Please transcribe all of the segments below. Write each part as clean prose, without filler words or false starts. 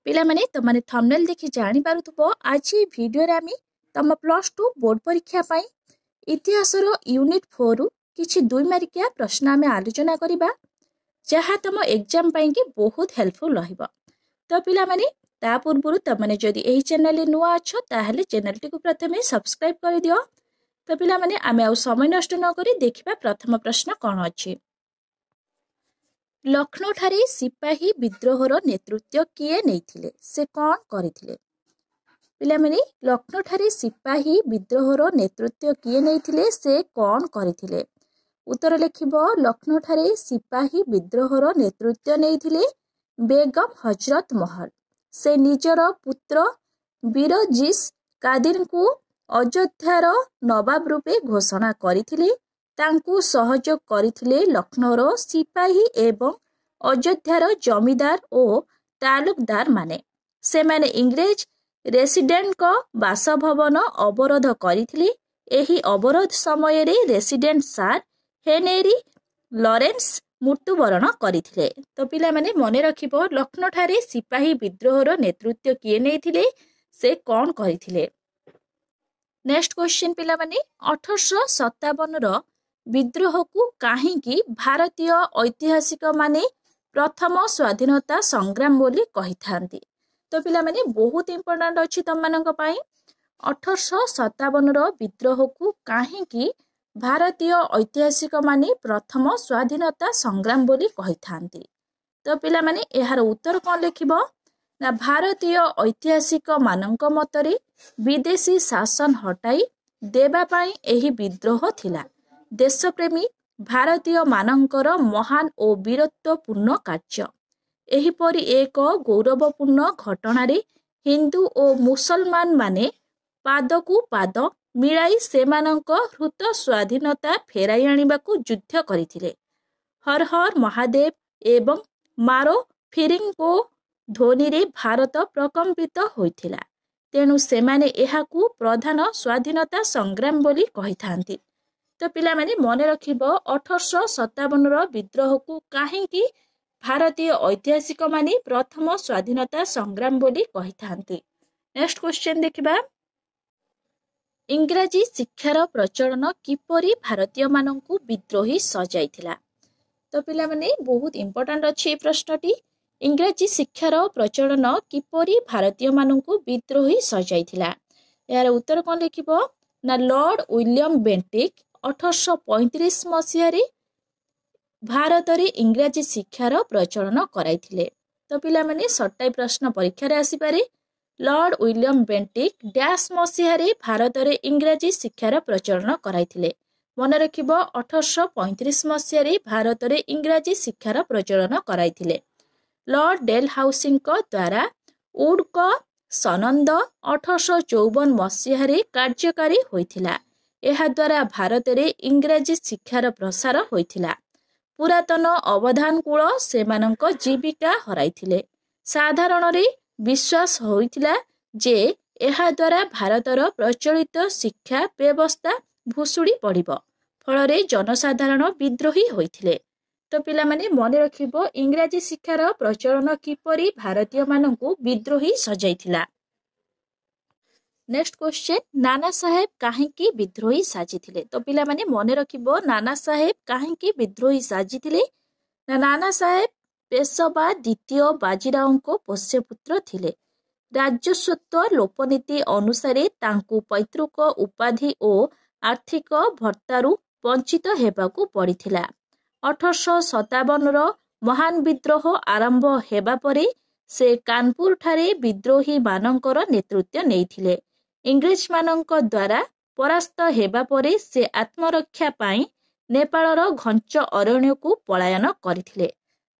पिला माने तमाने थंबनेल देखि जानि पारुथबो आज वीडियो रे आमी तम +2 बोर्ड परीक्षा पई इतिहास रो यूनिट 4 रु किछि 2 मार्किया प्रश्न आमे आलोचना करिबा जहा तम एग्जाम पई कि बहुत हेल्पफुल रहिबो। तो पिला माने ता पूर्वरु तमाने जदि एही चैनल रे नुवा अछो ताहले चैनल टी को प्रथमे सब्सक्राइब करि दियो। तो पिला माने आमे आ समय नष्ट न करी देखिबा प्रथम प्रश्न कोन अछि। लखनऊ ठारे सिपाही विद्रोहर नेतृत्व किए नैथिले से कौन करिथिले। पिला माने लखनऊ ठारे सिपाही विद्रोहर नेतृत्व किए नैथिले से कौन करिथिले। उत्तर लिखिबो लखनऊ ठारे सिपाही विद्रोहर नेतृत्व नैथिले बेगम हजरत महल। से निजर पुत्र बीरजिस कादिर को अयोध्यार नवाब रूपे घोषणा करिथिले। तांकू सहयोग करिथिले लखनऊर सिपाही एवं अयोध्यार जमीदार और तालुकदार माने। से माने इंग्रेज रेसिडेंट को बासभवन अवरोध करिथिले। एही अवरोध समय रे रेसिडेंट सार हेनरी लॉरेंस मृत्युवरण करिथिले। तो पिला माने मने रखिबो लखनऊ ठारे सिपाही विद्रोहर नेतृत्व किए नैथिले से कौन करिथिले। नेक्स्ट क्वेश्चन पिला माने 1857 रो विद्रोह को काहींकी भारतीय ऐतिहासिक माने प्रथम स्वाधीनता संग्राम बोली कहि थांती। तो पिला माने बहुत इंपोर्टेंट अछि तम मानक पई 1857 रो विद्रोह को काहींकी भारतीय ऐतिहासिक माने प्रथम स्वाधीनता संग्राम बोली कहि थांती। तो पिला माने एहार उत्तर कोन लिखिबो ना भारतीय ऐतिहासिक मानक मतरे विदेशी शासन हटाई देबा पाई एही विद्रोह थिला। देशप्रेमी भारतीय मानकर महान और वीरत्वपूर्ण कार्य। एहीपरि एक गौरवपूर्ण घटनारे हिंदू और मुसलमान माने पादकू पाद मिलाई सेमानक हृत स्वाधीनता फेराई आनिबाकू युद्ध करिथिले। हर हर महादेव एवं मारो फिरिंगो ध्वनि रे भारत प्रकम्पित होइथिला। तेणु सेमाने एहाकू प्रधान स्वाधीनता संग्राम बोली कहिथांती। तो पिला माने मने रखिबो 1857 रो विद्रोह को काहींकी भारतीय ऐतिहासिक माने प्रथम स्वाधीनता संग्राम बोली कहिथांती। नेक्स्ट क्वेश्चन देखिबा इंग्रजी शिक्षार प्रचलन किपरि भारतीय माननकू विद्रोही सजाइथिला। तो पिला माने बहुत इंपोर्टेंट अछि प्रश्नटी। इंग्रजी शिक्षार प्रचलन किपरि भारतीय माननकू विद्रोही सजाइथिला। यार उत्तर कोन लिखिबो ना लॉर्ड विलियम बेंटिक 1835 मसीह रे भारत रे इंग्रजी शिक्षार प्रचलन कराइथिले। तो पिला माने सट्टाई प्रश्न परीक्षा रे आसी पारे। लॉर्ड विलियम बेंटिक डैश मसीह रे भारत रे इंग्रजी शिक्षार प्रचलन कराइथिले। मन रखिबो 1835 मसीह रे भारत रे इंग्रजी शिक्षार प्रचलन कराइथिले। लॉर्ड डेल हाउसिंग को द्वारा वुड को सनंद 1854 मसीह रे कार्यकारी होइथिला। एहा द्वारा भारत रे इंग्रजी शिक्षार प्रसार होइथिला। पुरातन अवधान कूल सेमानक जीविका हराइथिले। साधारण रे विश्वास होइथिला जे एहा द्वारा भारतर प्रचलित शिक्षा व्यवस्था भुसुड़ी पड़िबो। फल रे जनसाधारण विद्रोही होइथिले। तो पिला माने मने रखिबो इंग्रजी शिक्षार प्रचलन किपरि भारतीय माननकू विद्रोही सजाइथिला। नेक्स्ट क्वेश्चन नाना साहेब काहींकी विद्रोही साजिथिले। तो पिला माने मने रखिबो नाना साहेब काहींकी विद्रोही साजिथिले। नाना साहेब पेशवा द्वितीय बाजीराव को पोष्यपुत्र थिले। राजस्वत्व लोपनीति अनुसारे तांकू पैतृक उपाधि और आर्थिक भत्तारू वंचित हेबाकू पड़िथिला। 1857 रो महान विद्रोह आरंभ हेबा परे से कानपुर ठारे विद्रोही मानकर नेतृत्व नैथिले। इंग्रेज मानक द्वारा परास्त हेबा परे से आत्मरक्षा पाई नेपालर घंच अरण्य को पलायन करिथिले।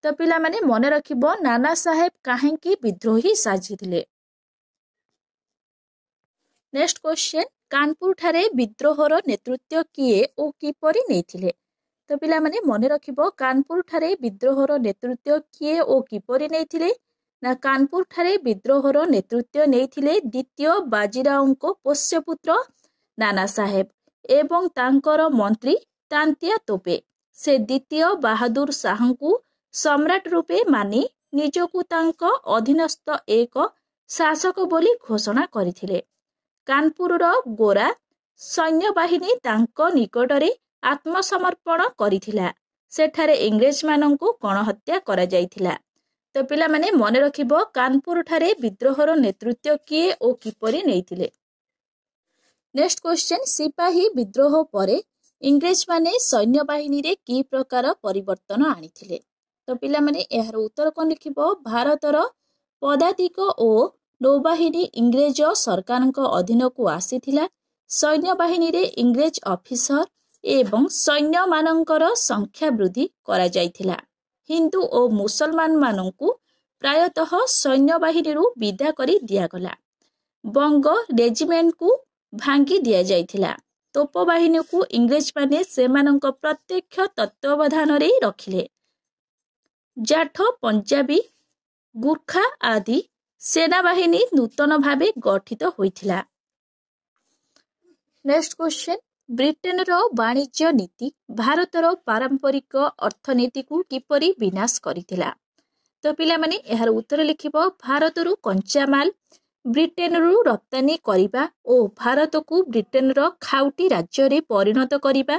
तो पिला माने मने रखिबो नाना साहेब काहींकी विद्रोही साजिथिले। नेक्स्ट क्वेश्चन कानपुर ठारे विद्रोहर नेतृत्व किए ओ किपरि नैथिले। तो पिला माने मने रखिबो कानपुर ठारे विद्रोहर नेतृत्व किए ओ किपरि नैथिले ना कानपुर ठारे विद्रोहर नेतृत्व नैथिले द्वितीय बाजीराव को पोष्यपुत्र नाना साहेब एवं तांकर मंत्री तांतिया तोपे। से द्वितीय बहादुर शाह को सम्राट रूपे मानी ନିଜକୁ ତାଙ୍କ ଅଧୀନସ୍ଥ ଏକ ଶାସକ ବୋଲି ଘୋଷଣା କରିଥିଲେ। କାନପୁରର ଗୋରା ସୈନ୍ୟବାହିନୀ ତାଙ୍କ ନିକଟରେ ଆତ୍ମସମର୍ପଣ କରିଥିଲା। ସେଠାରେ ଇଂରେଜମାନଙ୍କୁ ଗଣହତ୍ୟା କରାଯାଇଥିଲା। ତ ପିଲାମାନେ ମନେ ରଖିବ କାନପୁରଠାରେ ବିଦ୍ରୋହର ନେତୃତ୍ୱ କିଏ ଓ କିପରି ନେଇଥିଲେ। ନେକ୍ସଟ କ୍ୱେଶ୍ଚନ, ସିପାହୀ ବିଦ୍ରୋହ ପରେ ଇଂରେଜମାନେ ସୈନ୍ୟବାହିନୀରେ କି ପ୍ରକାର ପରିବର୍ତ୍ତନ ଆଣିଥିଲେ? ତ ପିଲାମାନେ ଏହାର ଉତ୍ତର କଣ ଲେଖିବ? ଭାରତର ପଦାତିକ ଓ ନୌବାହିନୀ ଇଂରେଜ ସରକାରଙ୍କ ଅଧୀନକୁ ଆସିଥିଲା। ସୈନ୍ୟବାହିନୀରେ ଇଂରେଜ ଅଫିସର ଏବଂ ସୈନ୍ୟମାନଙ୍କର ସଂଖ୍ୟା ବୃଦ୍ଧି କରାଯାଇଥିଲା। ହିନ୍ଦୁ ଓ ମୁସଲମାନମାନଙ୍କୁ ପ୍ରାୟତଃ ସୈନ୍ୟବାହିନୀରୁ ବିଦା କରି ଦିଆଗଲା। ବଙ୍ଗ ରେଜିମେଣ୍ଟକୁ ଭାଙ୍ଗି ଦିଆଯାଇଥିଲା। ତୋପ ବାହିନୀକୁ ଇଂରେଜମାନେ ସେମାନଙ୍କ ପ୍ରତ୍ୟକ୍ଷ ତତ୍ତ୍ୱାବଧାନରେ ରଖିଲେ। ଜାଠ, ପଞ୍ଜାବୀ, ଗୁର୍ଖା ଆଦି ସେନାବାହିନୀ ନୂତନ ଭାବେ ଗଠିତ ହୋଇଥିଲା। ନେକ୍ସଟ କ୍ୱେଶ୍ଚନ, ବ୍ରିଟେନର ବାଣିଜ୍ୟ ନୀତି ଭାରତର ପାରମ୍ପରିକ ଅର୍ଥନୀତିକୁ କିପରି ବିନାଶ କରିଥିଲା? ତ ପିଲାମାନେ ଏହାର ଉତ୍ତର ଲେଖିବ। ଭାରତରୁ କଞ୍ଚାମାଲ ବ୍ରିଟେନରୁ ରପ୍ତାନି କରିବା ଓ ଭାରତକୁ ବ୍ରିଟେନର ଖାଉଟି ରାଜ୍ୟରେ ପରିଣତ କରିବା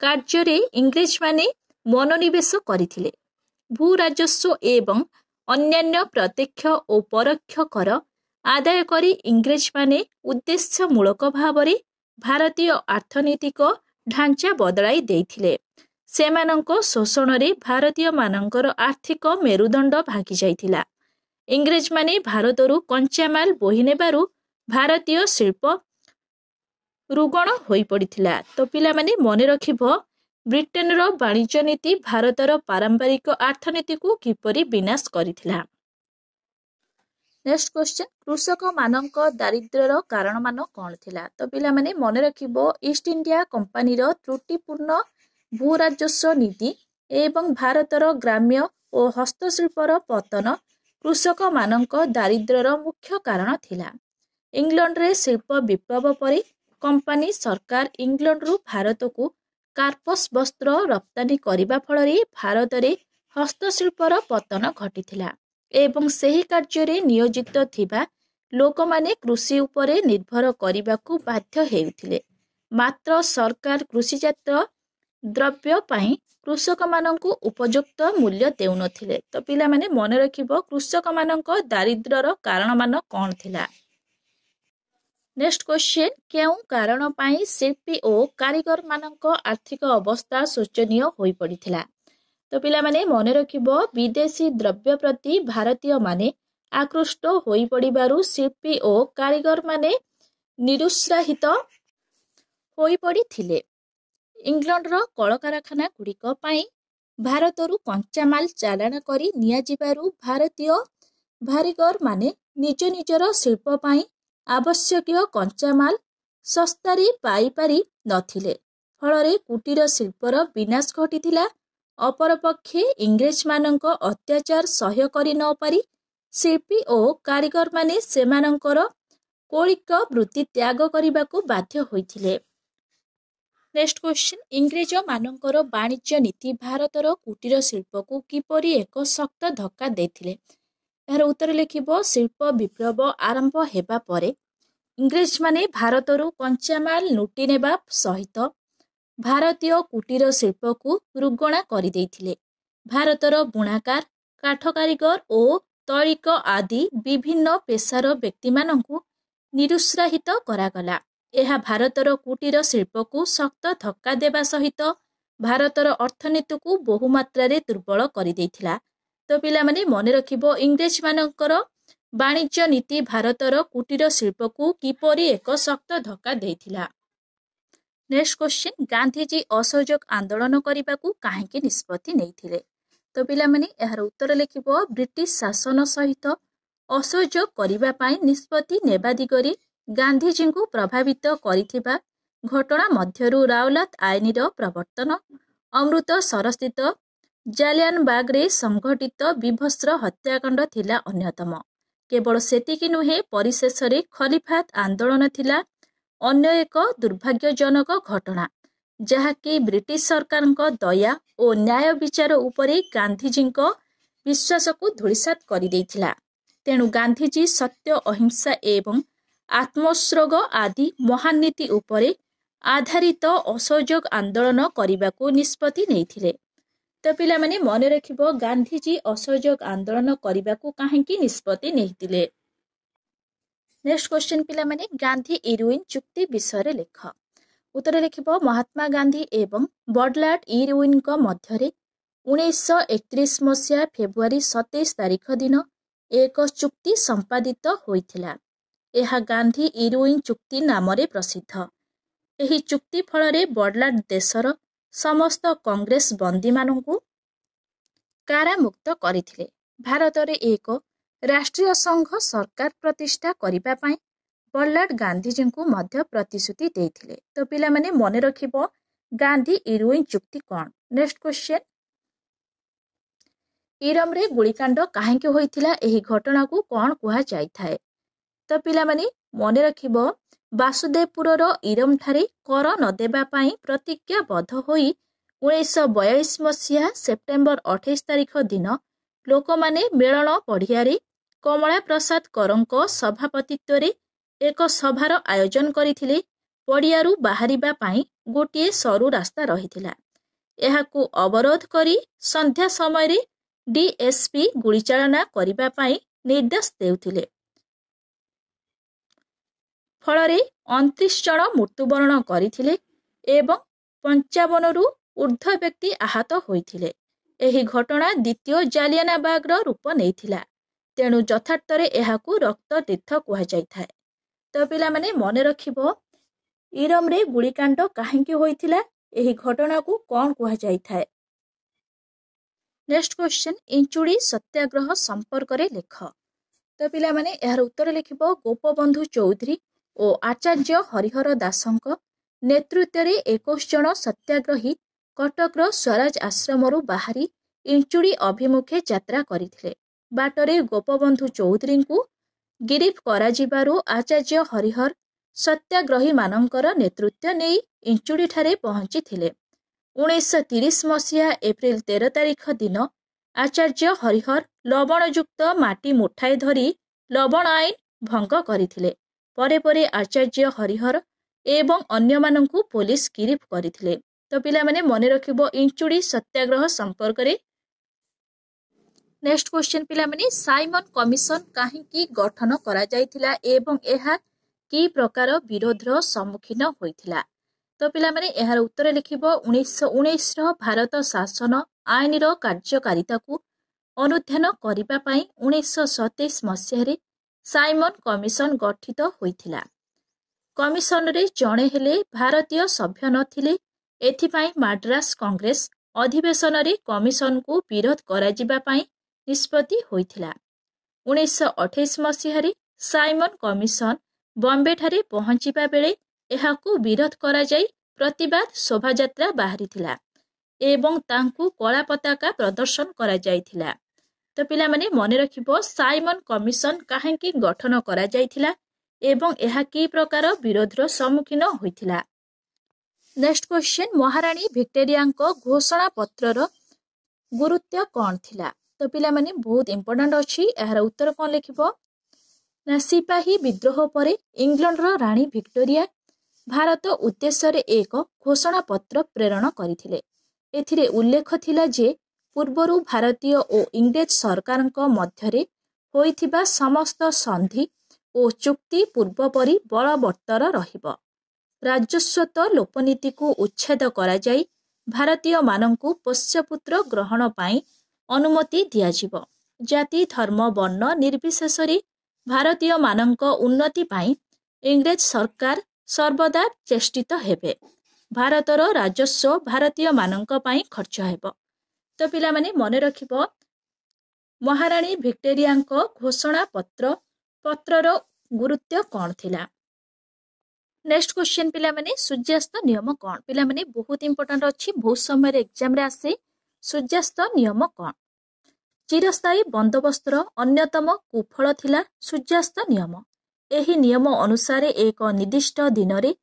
କାର୍ଯ୍ୟରେ ଇଂରେଜମାନେ ମନୋନିବେଶ କରିଥିଲେ। ଭୂ ରାଜସ୍ୱ ଏବଂ ଅନ୍ୟାନ୍ୟ ପ୍ରତ୍ୟକ୍ଷ ଓ ପରୋକ୍ଷ କର ଆଦାୟ କରି ଇଂରେଜମାନେ ଉଦ୍ଦେଶ୍ୟମୂଳକ ଭାବରେ ଭାରତୀୟ ଅର୍ଥନୈତିକ ଢାଞ୍ଚା ବଦଳାଇ ଦେଇଥିଲେ। ସେମାନଙ୍କ ଶୋଷଣରେ ଭାରତୀୟମାନଙ୍କର ଆର୍ଥିକ ମେରୁଦଣ୍ଡ ଭାଙ୍ଗି ଯାଇଥିଲା। ଇଂରେଜମାନେ ଭାରତରୁ କଞ୍ଚାମାଲ ବୋହି ନେବାରୁ ଭାରତୀୟ ଶିଳ୍ପ ରୁଗଣ ହୋଇପଡ଼ିଥିଲା। ତ ପିଲାମାନେ ମନେ ରଖିବ ବ୍ରିଟେନର ବାଣିଜ୍ୟ ନୀତି ଭାରତର ପାରମ୍ପରିକ ଅର୍ଥନୀତିକୁ କିପରି ବିନାଶ କରିଥିଲା। ନେକ୍ସଟ କ୍ୱେଶ୍ଚନ, କୃଷକମାନଙ୍କ ଦାରିଦ୍ର୍ୟର କାରଣମାନ କଣ ଥିଲା? ତ ପିଲାମାନେ ମନେ ରଖିବ ଇଷ୍ଟ ଇଣ୍ଡିଆ କମ୍ପାନୀର ତ୍ରୁଟିପୂର୍ଣ୍ଣ ଭୂ ରାଜସ୍ୱ ନୀତି ଏବଂ ଭାରତର ଗ୍ରାମ୍ୟ ଓ ହସ୍ତଶିଳ୍ପର ପତନ କୃଷକମାନଙ୍କ ଦାରିଦ୍ର୍ୟର ମୁଖ୍ୟ କାରଣ ଥିଲା। ଇଂଲଣ୍ଡରେ ଶିଳ୍ପ ବିପ୍ଳବ ପରେ କମ୍ପାନୀ ସରକାର ଇଂଲଣ୍ଡରୁ ଭାରତକୁ କାର୍ପସ ବସ୍ତ୍ର ରପ୍ତାନି କରିବା ଫଳରେ ଭାରତରେ ହସ୍ତଶିଳ୍ପର ପତନ ଘଟିଥିଲା ଏବଂ ସେହି କାର୍ଯ୍ୟରେ ନିୟୋଜିତ ଥିବା ଲୋକମାନେ କୃଷି ଉପରେ ନିର୍ଭର କରିବାକୁ ବାଧ୍ୟ ହେଉଥିଲେ। ମାତ୍ର ସରକାର କୃଷିଜାତ ଦ୍ରବ୍ୟ ପାଇଁ କୃଷକମାନଙ୍କୁ ଉପଯୁକ୍ତ ମୂଲ୍ୟ ଦେଉନଥିଲେ। ତ ପିଲାମାନେ ମନେ ରଖିବ କୃଷକମାନଙ୍କ ଦାରିଦ୍ର୍ୟର କାରଣମାନ କଣ ଥିଲା। ନେକ୍ସଟ କ୍ୱେଶ୍ଚନ, କେଉଁ କାରଣ ପାଇଁ ଶିଳ୍ପୀ ଓ କାରିଗରମାନଙ୍କ ଆର୍ଥିକ ଅବସ୍ଥା ଶୋଚନୀୟ ହୋଇପଡ଼ିଥିଲା? ତ ପିଲାମାନେ ମନେ ରଖିବ ବିଦେଶୀ ଦ୍ରବ୍ୟ ପ୍ରତି ଭାରତୀୟମାନେ ଆକୃଷ୍ଟ ହୋଇପଡ଼ିବାରୁ ଶିଳ୍ପୀ ଓ କାରିଗରମାନେ ନିରୁତ୍ସାହିତ ହୋଇପଡ଼ିଥିଲେ। ଇଂଲଣ୍ଡର କଳକାରଖାନା ଗୁଡ଼ିକ ପାଇଁ ଭାରତରୁ କଞ୍ଚାମାଲ ଚାଲାଣ କରି ନିଆଯିବାରୁ ଭାରତୀୟ କାରିଗରମାନେ ନିଜ ନିଜର ଶିଳ୍ପ ପାଇଁ ଆବଶ୍ୟକୀୟ କଞ୍ଚାମାଲ ଶସ୍ତାରେ ପାଇପାରି ନଥିଲେ। ଫଳରେ କୁଟୀର ଶିଳ୍ପର ବିନାଶ ଘଟିଥିଲା। ଅପରପକ୍ଷେ ଇଂରେଜମାନଙ୍କ ଅତ୍ୟାଚାର ସହ୍ୟ କରି ନପାରି ଶିଳ୍ପୀ ଓ କାରିଗରମାନେ ସେମାନଙ୍କର କୌଳିକ ବୃତ୍ତି ତ୍ୟାଗ କରିବାକୁ ବାଧ୍ୟ ହୋଇଥିଲେ। ନେକ୍ସଟ କ୍ୱେଶ୍ଚନ, ଇଂରେଜମାନଙ୍କର ବାଣିଜ୍ୟ ନୀତି ଭାରତର କୁଟୀର ଶିଳ୍ପକୁ କିପରି ଏକ ଶକ୍ତ ଧକ୍କା ଦେଇଥିଲେ? ଏହାର ଉତ୍ତର ଲେଖିବ। ଶିଳ୍ପ ବିପ୍ଳବ ଆରମ୍ଭ ହେବା ପରେ ଇଂରେଜମାନେ ଭାରତରୁ କଞ୍ଚାମାଲ ଲୁଟି ନେବା ସହିତ ଭାରତୀୟ କୁଟୀର ଶିଳ୍ପକୁ ରୁଗଣା କରିଦେଇଥିଲେ। ଭାରତର ବୁଣାକାର, କାଠ କାରିଗର ଓ ତୈଳିକ ଆଦି ବିଭିନ୍ନ ପେଶାର ବ୍ୟକ୍ତିମାନଙ୍କୁ ନିରୁତ୍ସାହିତ କରାଗଲା। ଏହା ଭାରତର କୁଟୀର ଶିଳ୍ପକୁ ଶକ୍ତ ଧକ୍କା ଦେବା ସହିତ ଭାରତର ଅର୍ଥନୀତିକୁ ବହୁମାତ୍ରାରେ ଦୁର୍ବଳ କରିଦେଇଥିଲା। ତ ପିଲାମାନେ ମନେ ରଖିବ ଇଂରେଜମାନଙ୍କର ବାଣିଜ୍ୟ ନୀତି ଭାରତର କୁଟୀର ଶିଳ୍ପକୁ କିପରି ଏକ ଶକ୍ତ ଧକ୍କା ଦେଇଥିଲା। ନେକ୍ସଟ କ୍ୱେଶ୍ଚନ, ଗାନ୍ଧିଜୀ ଅସହଯୋଗ ଆନ୍ଦୋଳନ କରିବାକୁ କାହିଁକି ନିଷ୍ପତ୍ତି ନେଇଥିଲେ? ତ ପିଲାମାନେ ଏହାର ଉତ୍ତର ଲେଖିବ। ବ୍ରିଟିଶ ଶାସନ ସହିତ ଅସହଯୋଗ କରିବା ପାଇଁ ନିଷ୍ପତ୍ତି ନେବା ଦିଗରେ ଗାନ୍ଧିଜୀଙ୍କୁ ପ୍ରଭାବିତ କରିଥିବା ଘଟଣା ମଧ୍ୟରୁ ରାଓଲାତ ଆଇନର ପ୍ରବର୍ତ୍ତନ, ଅମୃତସରସ୍ଥିତ ଜାଲିଆନବାଗରେ ସଂଘଟିତ ବୀଭତ୍ସ ହତ୍ୟାକାଣ୍ଡ ଥିଲା ଅନ୍ୟତମ। କେବଳ ସେତିକି ନୁହେଁ, ପରିଶେଷରେ ଖଲିଫାତ ଆନ୍ଦୋଳନ ଥିଲା ଅନ୍ୟ ଏକ ଦୁର୍ଭାଗ୍ୟଜନକ ଘଟଣା, ଯାହାକି ବ୍ରିଟିଶ ସରକାରଙ୍କ ଦୟା ଓ ନ୍ୟାୟ ବିଚାର ଉପରେ ଗାନ୍ଧିଜୀଙ୍କ विश्वास को धूलिसात कर तेणु गांधीजी सत्य अहिंसा एवं आत्मोत्सर्ग आदि महान नीति उपरे आधारित असहयोग आंदोलन करने को निष्पत्ति नहीं। तो पिला माने मन रखिबो गांधीजी असहयोग आंदोलन करने को कहीं निष्पत्ति नहीं। नेक्स्ट क्वेश्चन पिला माने गांधी इरविन चुक्ति विषय लेख। उत्तर लिखिबो महात्मा गांधी एवं बर्नार्ड इरविन मध्य 1931 मसीहा फेब्रुआरी 27 तारिख दिन एक चुक्ति संपादित होइथिला। यह गांधी इरविन चुक्ति नाम प्रसिद्ध। एही चुक्ति फल बर्नार्ड देशर समस्त कांग्रेस बंदी मानू कारामुक्त करथिले। भारत रे एक राष्ट्रीय संघ सरकार प्रतिष्ठा करिबा पई बर्नार्ड गांधीजी को मध्य प्रतिश्रुति देथिले। तो पिला माने मन रखिबो गांधी इरविन चुक्ति कौन। नेक्स्ट क्वेश्चन इरम रे गुलिकांड काहेकि होइथिला एही घटना को कौन कुहा जाय थाए। तो पिला माने मन रखिबो वासुदेवपुर इरम ठारे कर न देबा पई प्रतिज्ञाबद्ध होई 1942 मसीहा सेप्टेम्बर 28 तारिख दिन लोक माने मेलन पढ़ियारे कमला प्रसाद करंको सभापतित्व रे एक सभार आयोजन करथिले। पड़ियारू बाहरिबा पई गोटिए सरू रास्ता रहिथिला। एहाकू अवरोध करी संध्या समय रे डीएसपी गुलीचालना करिबा पई निर्देश देउथिले। फलरे 29 जन मृत्युवरण करथिले एवं 55 रु ऊर्ध्व व्यक्ति आहत होइथिले। एही घटना द्वितीय जालियानाबाग रूप नेइथिला। तेणु यथार्थरे एहाकू रक्त तीर्थ कुहा जायथाय। तो पिला माने मन रखिबो इरम रे गुलिकांड काहेकि होइथिला एही घटना को कौन कुहा जायथाय। नेक्स्ट क्वेश्चन इंचुड़ी सत्याग्रह संपर्क रे लेख। तो पिला माने एहार उत्तर लिखिबो गोपबंधु चौधरी और आचार्य हरिहर दासंक नेतृत्व रे 21 जन सत्याग्रही कटकर स्वराज आश्रम बाहरी इंचुड़ी अभिमुखे यात्रा करथिले। बाटरे गोपबंधु चौधरी को गिरफ कराजिबारु आचार्य हरिहर सत्याग्रही मानकर नेतृत्व नहीं इंचुड़ी ठारे पहुंची थिले। 1930 मसीहा एप्रिल 13 तारिख दिन आचार्य हरिहर लवणयुक्त माटी मुठाए धरी लवण आईन भंग करथिले। परे परे आचार्य हरिहर एवं अन्य माननकु पुलिस गिरफ करथिले। तो पिला माने मन रखिबो इंचुड़ी सत्याग्रह संपर्क रे। नेक्स्ट क्वेश्चन पिला माने साइमन कमिशन काहेकि गठन करा जायथिला एवं एहा की प्रकार विरोधर सम्मुखीन होइथिला। तो पिला माने एहार उत्तर लिखिबो 1919 रो भारत शासन आईन रो कार्यकारिता को अनुध्यान करिबा पई 1927 मसीह रे साइमन कमिशन गठित होइथिला। कमिशन रे जणे हेले भारतीय सभ्य नथिले। एथिपाई माड्रास कांग्रेस अधिवेशन रे कमिशन को विरोध कराजिबा पई निष्पत्ति होइथिला। 1928 मसीह रे साइमन कमिशन बॉम्बे ठारे पहुंचिबा बेले एहाकू विरोध करा जाई प्रतिवाद शोभायात्रा बाहरिथिला एवं तांकू कला पताका प्रदर्शन करा जायथिला। तो पिला माने मन रखिबो साइमन कमिशन काहेकि गठन करा जायथिला एवं एहा की प्रकार विरोधर सम्मुखीन होइथिला। नेक्स्ट क्वेश्चन महारानी विक्टोरिया घोषणा पत्रर गुरुत्व कौन थिला। तो पिला माने बहुत इंपोर्टेंट अछि। एहार उत्तर कौन लिखिबो ना सिपाही विद्रोह परे इंग्लैंड रो रानी विक्टोरिया भारत उद्देश्य रे एक घोषणा पत्र प्रेरण करिथिले। एथिरे उल्लेख थिला जे पूर्वरु भारतीय और इंग्रेज सरकारଙ୍କ ମଧ୍ୟରେ होइथिबा समस्त संधि और चुक्ति पूर्वपरि बलवत्तर रहिब। राजस्वत लोपनीति को उच्छेद करा जाई भारतीय मानंकु पोष्यपुत्र ग्रहण पाई अनुमति दियाजिब। जाति धर्म वर्ण निर्विशेष रे भारतीय मानंक उन्नति पाई इंग्रेज सरकार सर्वदा चेष्टित हेबे। भारतर राजस्व भारतीय मानंक पाई खर्च हेब। तो पिला माने मन रखिबो महारानी विक्टोरिया घोषणा पत्रर गुरुत्व कौन थिला। नेक्स्ट क्वेश्चन पिला माने सूर्यास्त नियम कौन। पिला माने बहुत इंपोर्टेंट अछि, बहुत समय एग्जाम रे आसे। सूर्यास्त नियम कौन। चिरस्थायी बंदोबस्तर अन्यतम कुफल थिला सूर्यास्त नियम। एही नियम अनुसार एक निर्दिष्ट दिन रे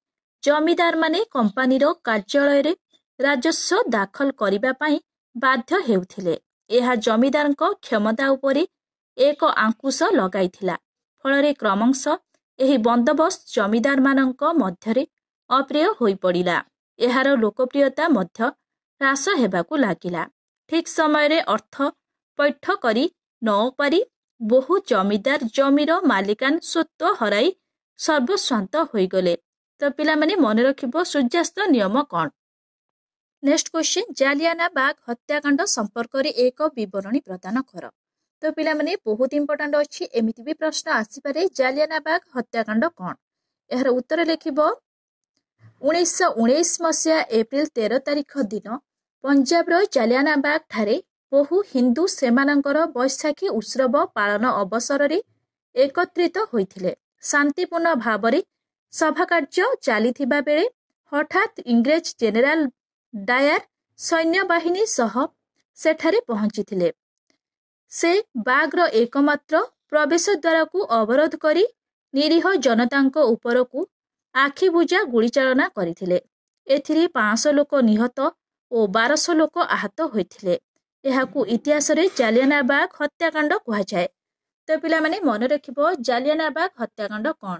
जमीदार माने कंपानीर कार्यालय रे राजस्व दाखल करिबा पई बाध्य हेउथिले ଏହା ଜମିଦାରଙ୍କ କ୍ଷମତା ଉପରେ ଏକ ଆଙ୍କୁଶ ଲଗାଇଥିଲା। ଫଳରେ କ୍ରମଶଃ ଏହି ବନ୍ଦୋବସ୍ତ ଜମିଦାରମାନଙ୍କ ମଧ୍ୟରେ ଅପ୍ରିୟ ହୋଇପଡ଼ିଲା। ଏହାର ଲୋକପ୍ରିୟତା ମଧ୍ୟ ହ୍ରାସ ହେବାକୁ ଲାଗିଲା। ଠିକ୍ ସମୟରେ ଅର୍ଥ ପୈଠ କରି ନ ପାରି ବହୁ ଜମିଦାର ଜମିର ମାଲିକାନ ସ୍ୱତ୍ୱ ହରାଇ ସର୍ବସ୍ୱାନ୍ତ ହୋଇଗଲେ। ତ ପିଲାମାନେ ମନେ ରଖିବ ସୂର୍ଯ୍ୟାସ୍ତ ନିୟମ କ'ଣ? ନେକ୍ସଟ କ୍ୱେଶ୍ଚିନ୍, ଜାଲିଆନାବାଗ ହତ୍ୟାକାଣ୍ଡ ସମ୍ପର୍କରେ ଏକ ବିବରଣୀ ପ୍ରଦାନ କର। ତ ପିଲାମାନେ ବହୁତ ଇମ୍ପୋର୍ଟାଣ୍ଟ ଅଛି, ଏମିତି ବି ପ୍ରଶ୍ନ ଆସିପାରେ ଜାଲିଆନାବାଗ ହତ୍ୟାକାଣ୍ଡ କ'ଣ? ଏହାର ଉତ୍ତର ଲେଖିବ 1919 ମସିହା ଏପ୍ରିଲ 13 ତାରିଖ ଦିନ ପଞ୍ଜାବର ଜାଲିଆନାବାଗ ଠାରେ ବହୁ ହିନ୍ଦୁ ସେମାନଙ୍କର ବୈଶାଖୀ ଉତ୍ସବ ପାଳନ ଅବସରରେ ଏକତ୍ରିତ ହୋଇଥିଲେ। ଶାନ୍ତିପୂର୍ଣ୍ଣ ଭାବରେ ସଭାକାର୍ଯ୍ୟ ଚାଲିଥିବା ବେଳେ ହଠାତ୍ ଇଂରେଜ ଜେନେରାଲ ଡାୟାର ସୈନ୍ୟବାହିନୀ ସହ ସେଠାରେ ପହଞ୍ଚିଥିଲେ। ସେ ବାଗର ଏକମାତ୍ର ପ୍ରବେଶ ଦ୍ୱାରକୁ ଅବରୋଧ କରି ନିରୀହ ଜନତାଙ୍କ ଉପରକୁ ଆଖିବୁଜା ଗୁଳିଚାଳନା କରିଥିଲେ। ଏଥିରେ 500 ଲୋକ ନିହତ ଓ 1200 ଲୋକ ଆହତ ହୋଇଥିଲେ। ଏହାକୁ ଇତିହାସରେ ଜାଲିଆନାବାଗ ହତ୍ୟାକାଣ୍ଡ କୁହାଯାଏ। ତ ପିଲାମାନେ ମନେ ରଖିବ ଜାଲିଆନାବାଗ ହତ୍ୟାକାଣ୍ଡ କ'ଣ?